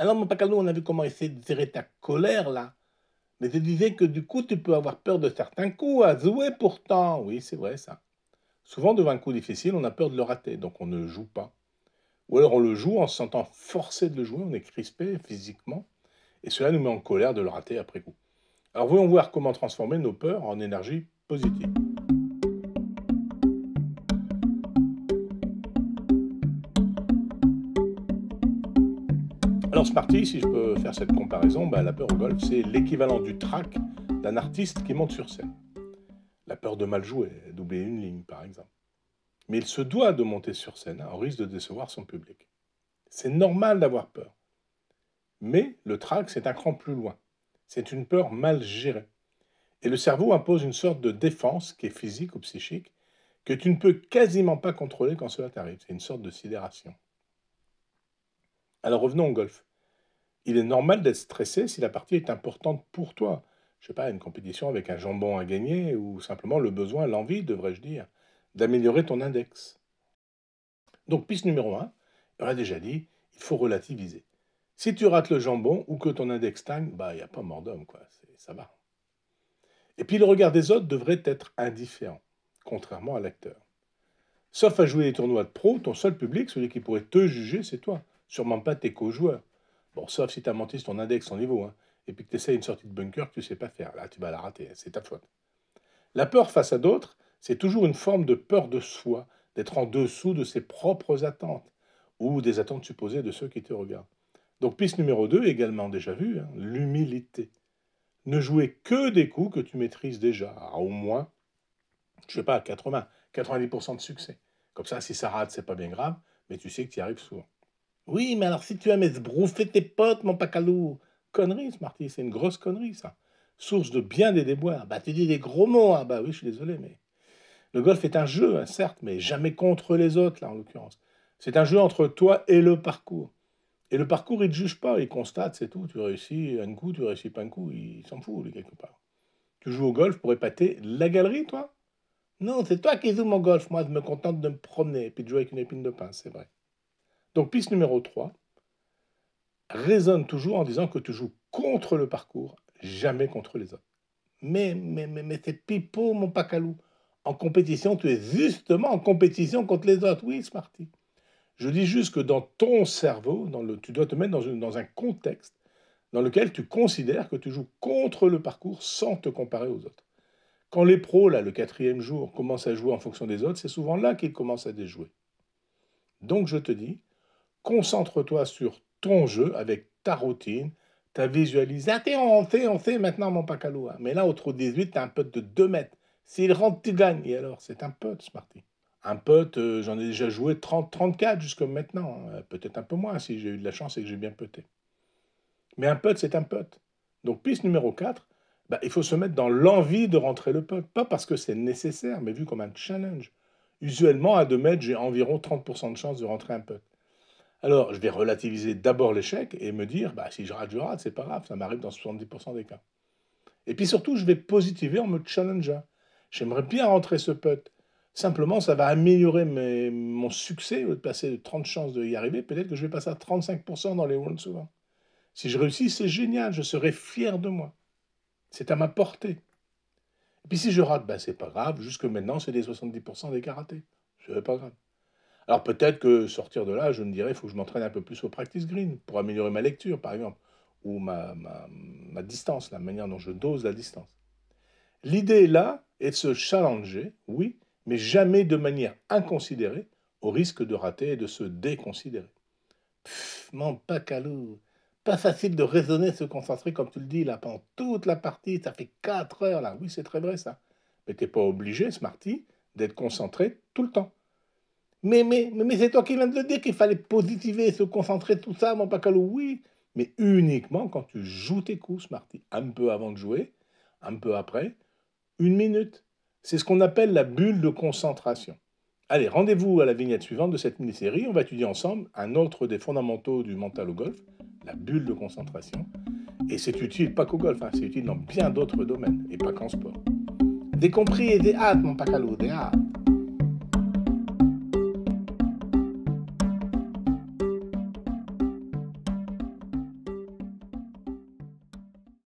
Alors, mon Pacalo, on a vu comment essayer de gérer ta colère, là. Mais je disais que du coup, tu peux avoir peur de certains coups à jouer pourtant. Oui, c'est vrai, ça. Souvent, devant un coup difficile, on a peur de le rater, donc on ne joue pas. Ou alors on le joue en se sentant forcé de le jouer, on est crispé physiquement, et cela nous met en colère de le rater après coup. Alors voyons voir comment transformer nos peurs en énergie positive. Alors Smarty, si je peux faire cette comparaison, la peur au golf, c'est l'équivalent du trac d'un artiste qui monte sur scène. La peur de mal jouer, d'oublier une ligne par exemple. Mais il se doit de monter sur scène, au risque de décevoir son public. C'est normal d'avoir peur. Mais le trac, c'est un cran plus loin. C'est une peur mal gérée. Et le cerveau impose une sorte de défense qui est physique ou psychique, que tu ne peux quasiment pas contrôler quand cela t'arrive. C'est une sorte de sidération. Alors revenons au golf. Il est normal d'être stressé si la partie est importante pour toi. Je sais pas, une compétition avec un jambon à gagner ou simplement le besoin, l'envie, devrais-je dire, d'améliorer ton index. Donc piste numéro un, on l'a déjà dit, il faut relativiser. Si tu rates le jambon ou que ton index stagne, il n'y a pas mort d'homme, quoi. Ça va. Et puis le regard des autres devrait être indifférent, contrairement à l'acteur. Sauf à jouer les tournois de pro, ton seul public, celui qui pourrait te juger, c'est toi. Sûrement pas tes co-joueurs. Bon, sauf si tu as menti sur ton index, ton niveau, hein, et puis que tu essaies une sortie de bunker que tu sais pas faire. Là, tu vas la rater, c'est ta faute. La peur face à d'autres, c'est toujours une forme de peur de soi, d'être en dessous de ses propres attentes, ou des attentes supposées de ceux qui te regardent. Donc piste numéro 2, également déjà vue, hein, l'humilité. Ne jouer que des coups que tu maîtrises déjà, à au moins, je sais pas, à 80, 90% de succès. Comme ça, si ça rate, c'est pas bien grave, mais tu sais que tu y arrives souvent. Oui, mais alors si tu aimes esbrouffer tes potes, mon pacalou, connerie, Smarty, c'est une grosse connerie, ça. Source de bien des déboires. Tu dis des gros mots, hein. Oui, je suis désolé, mais le golf est un jeu, hein, certes, mais jamais contre les autres, là, en l'occurrence. C'est un jeu entre toi et le parcours. Et le parcours, il ne te juge pas, il constate, c'est tout. Tu réussis un coup, tu réussis pas un coup, il s'en fout, lui, quelque part. Tu joues au golf pour épater la galerie, toi? Non, c'est toi qui joues mon golf. Moi, je me contente de me promener et puis de jouer avec une épine de pain, c'est vrai. Donc, piste numéro 3, raisonne toujours en disant que tu joues contre le parcours, jamais contre les autres. Mais c'est pipeau, mon pacalou. En compétition, tu es justement en compétition contre les autres. Oui, Smarty. Je dis juste que dans ton cerveau, tu dois te mettre dans un contexte dans lequel tu considères que tu joues contre le parcours sans te comparer aux autres. Quand les pros, là, le quatrième jour, commencent à jouer en fonction des autres, c'est souvent là qu'ils commencent à déjouer. Donc je te dis, concentre-toi sur ton jeu avec ta routine, ta visualisation. On fait maintenant, mon pacalo. Hein. Mais là, au trou 18, tu as un putt de 2 mètres. S'il rentre, tu gagnes. Et alors, c'est un putt, Smarty. Un putt, j'en ai déjà joué 30, 34 jusqu'à maintenant. Hein. Peut-être un peu moins si j'ai eu de la chance et que j'ai bien putté. Mais un putt, c'est un putt. Donc, piste numéro 4, il faut se mettre dans l'envie de rentrer le putt. Pas parce que c'est nécessaire, mais vu comme un challenge. Usuellement, à 2 mètres, j'ai environ 30% de chance de rentrer un putt. Alors, je vais relativiser d'abord l'échec et me dire, si je rate, c'est pas grave, ça m'arrive dans 70% des cas. Et puis surtout, je vais positiver en me challengeant. J'aimerais bien rentrer ce putt. Simplement, ça va améliorer mon succès. Au lieu de passer de 30 chances d'y arriver, peut-être que je vais passer à 35% dans les rounds souvent. Si je réussis, c'est génial, je serai fier de moi. C'est à ma portée. Et puis si je rate, c'est pas grave, jusque maintenant, c'est des 70% des cas ratés. C'est pas grave. Alors peut-être que sortir de là, je me dirais, il faut que je m'entraîne un peu plus au practice green pour améliorer ma lecture, par exemple, ou ma distance, la manière dont je dose la distance. L'idée là est de se challenger, oui, mais jamais de manière inconsidérée, au risque de rater et de se déconsidérer. Mon pacalou, pas facile de raisonner, se concentrer comme tu le dis là pendant toute la partie, ça fait 4 heures là, oui c'est très vrai ça. Mais t'es pas obligé, Smarty, d'être concentré tout le temps. Mais c'est toi qui viens de le dire qu'il fallait positiver, se concentrer, tout ça, mon pacalou, oui. Mais uniquement quand tu joues tes coups, Smarty. Un peu avant de jouer, un peu après, 1 minute. C'est ce qu'on appelle la bulle de concentration. Allez, rendez-vous à la vignette suivante de cette mini-série. On va étudier ensemble un autre des fondamentaux du mental au golf, la bulle de concentration. Et c'est utile pas qu'au golf, hein, c'est utile dans bien d'autres domaines, et pas qu'en sport. Des compris et des hâtes, mon pacalou, des hâtes.